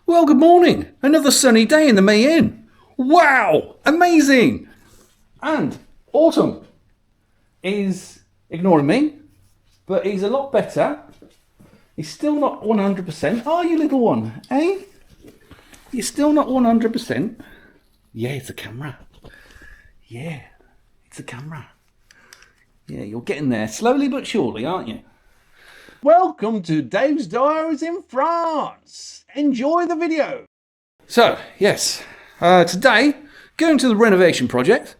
Well, good morning. Another sunny day in the May Inn. Wow, amazing. And Autumn is ignoring me, but he's a lot better. He's still not 100%. Are you, little one? Eh? You're still not 100%? Yeah, it's a camera. Yeah, it's a camera. Yeah, you're getting there slowly but surely, aren't you? Welcome to Dave's Diaries in France. Enjoy the video. So, yes, today, going to the renovation project.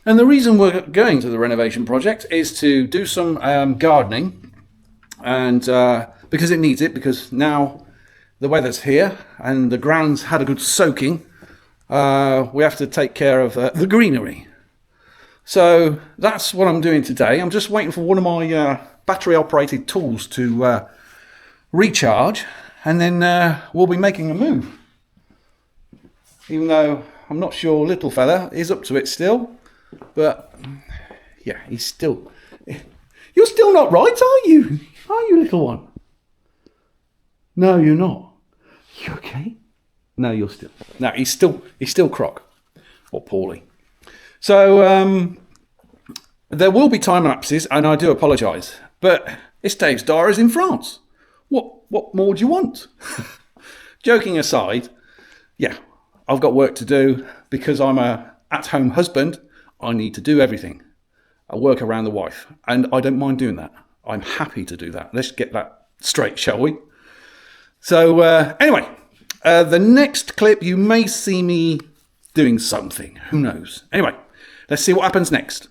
And the reason we're going to the renovation project is to do some gardening. And because it needs it, because now the weather's here and the ground's had a good soaking, we have to take care of the greenery. So that's what I'm doing today. I'm just waiting for one of my battery-operated tools to recharge, and then we'll be making a move. Even though I'm not sure little fella is up to it still, but yeah, he's still... You're still not right, are you? Are you, little one? No, you're not. You okay? No, you're still... No, he's still croc. Or poorly. So, there will be time lapses, and I do apologise. But it's Dave's Diaries in France. What more do you want? Joking aside, yeah, I've got work to do because I'm a at-home husband. I need to do everything. I work around the wife, and I don't mind doing that. I'm happy to do that. Let's get that straight, shall we? So, anyway, the next clip you may see me doing something. Who knows? Anyway, let's see what happens next.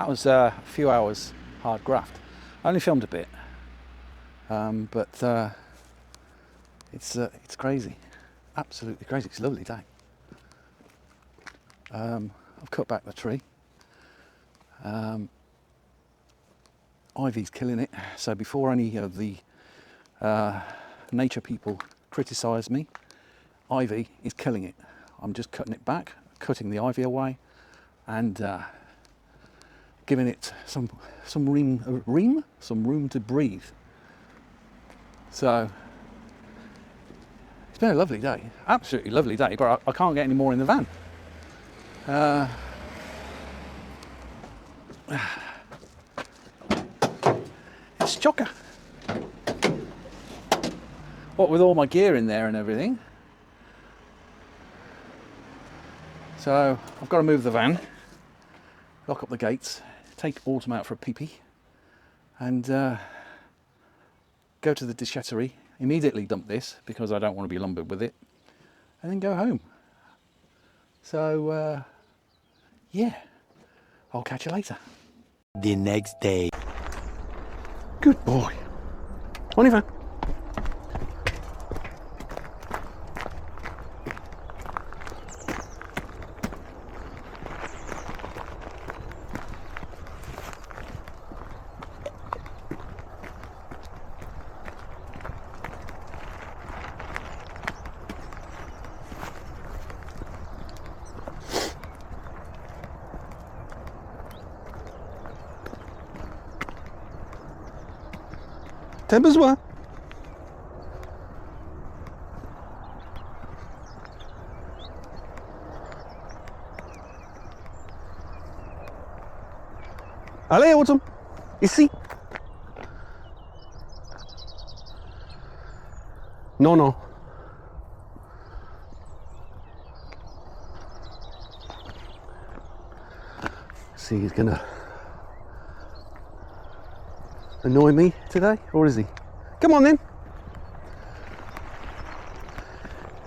that was a few hours hard graft. I only filmed a bit, but it's crazy, absolutely crazy. It's a lovely day. I've cut back the tree. Ivy's killing it, so before any of the nature people criticise me, Ivy is killing it. I'm just cutting it back, cutting the ivy away, and giving it some room to breathe. So it's been a lovely day, absolutely lovely day, but I can't get any more in the van. It's chocker. What with all my gear in there and everything. So I've got to move the van, lock up the gates, take Autumn out for a pee-pee, and go to the déchetterie, immediately dump this because I don't want to be lumbered with it, and then go home. So yeah, I'll catch you later. The next day. Good boy. On your van. T'as besoin. Allez, Autumn, ici. Non, non. See, he's gonna annoy me today, or is he? Come on then.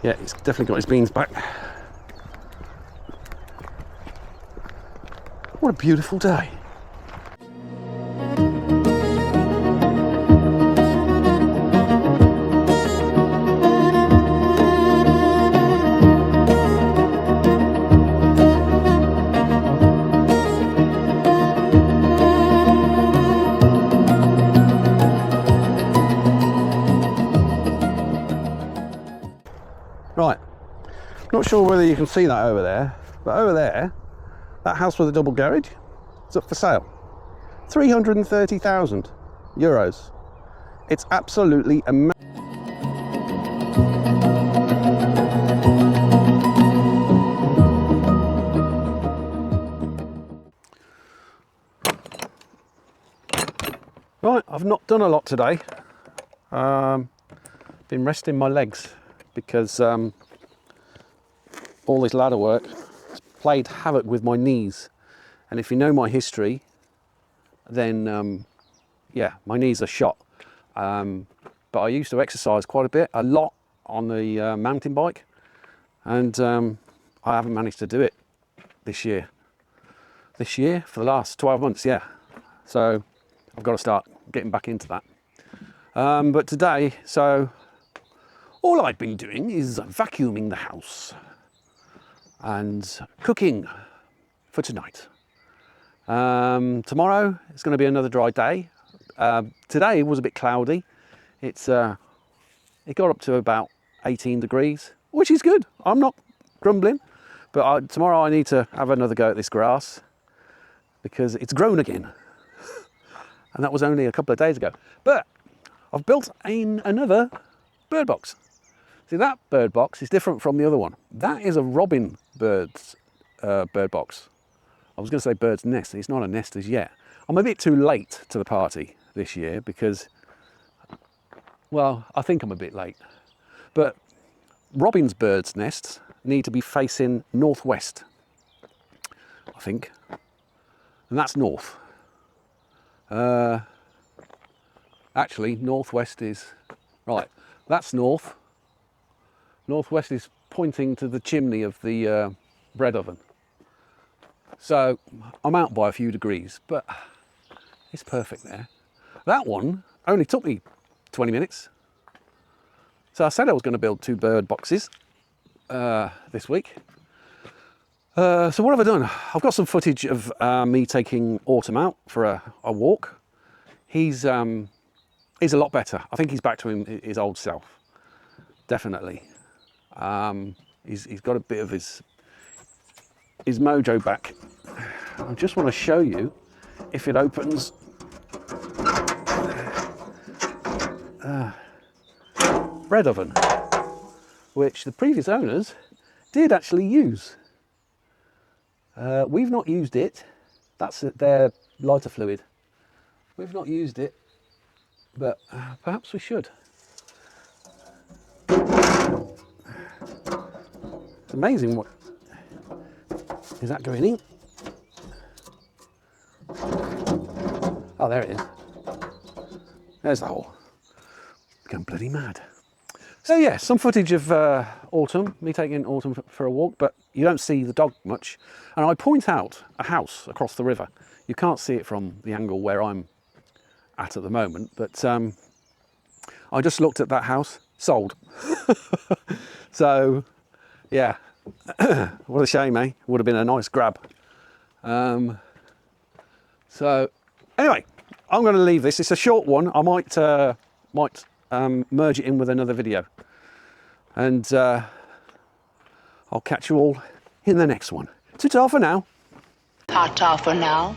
Yeah, he's definitely got his beans back. What a beautiful day. Right, not sure whether you can see that over there, but over there, that house with a double garage, it's up for sale. 330,000 euros. It's absolutely amazing. Right, I've not done a lot today. Been resting my legs because all this ladder work has played havoc with my knees. And if you know my history, then yeah, my knees are shot. But I used to exercise quite a lot on the mountain bike, and I haven't managed to do it this year. This year, for the last 12 months, yeah. So I've got to start getting back into that. But today, so all I've been doing is vacuuming the house and cooking for tonight. Tomorrow it's going to be another dry day. Today was a bit cloudy. It got up to about 18 degrees, which is good. I'm not grumbling. But tomorrow I need to have another go at this grass because it's grown again. And that was only a couple of days ago. But I've built another bird box. See, that bird box is different from the other one. That is a robin bird box. I was going to say bird's nest. It's not a nest as yet. I'm a bit too late to the party this year because, well, I think I'm a bit late. But robin's bird's nests need to be facing northwest, I think. And that's north. Actually, northwest is, right, that's north. Northwest is pointing to the chimney of the bread oven. So I'm out by a few degrees, but it's perfect there. That one only took me 20 minutes. So I said I was going to build 2 bird boxes this week. So what have I done? I've got some footage of me taking Autumn out for a walk. He's a lot better. I think he's back to his old self. Definitely. He's got a bit of his mojo back. I just want to show you if it opens. Bread oven, which the previous owners did actually use. We've not used it. That's their lighter fluid. We've not used it, but perhaps we should. It's amazing what is that going in. Oh, there it is. There's the hole. Going bloody mad. So yeah, some footage of Autumn, me taking Autumn for a walk, but you don't see the dog much. And I point out a house across the river. You can't see it from the angle where I'm at the moment, but I just looked at that house, sold. So yeah, what a shame, eh? Would have been a nice grab. So anyway, I'm going to leave this. It's a short one. I might merge it in with another video, and I'll catch you all in the next one. Ta-ta for now. Ta-ta for now.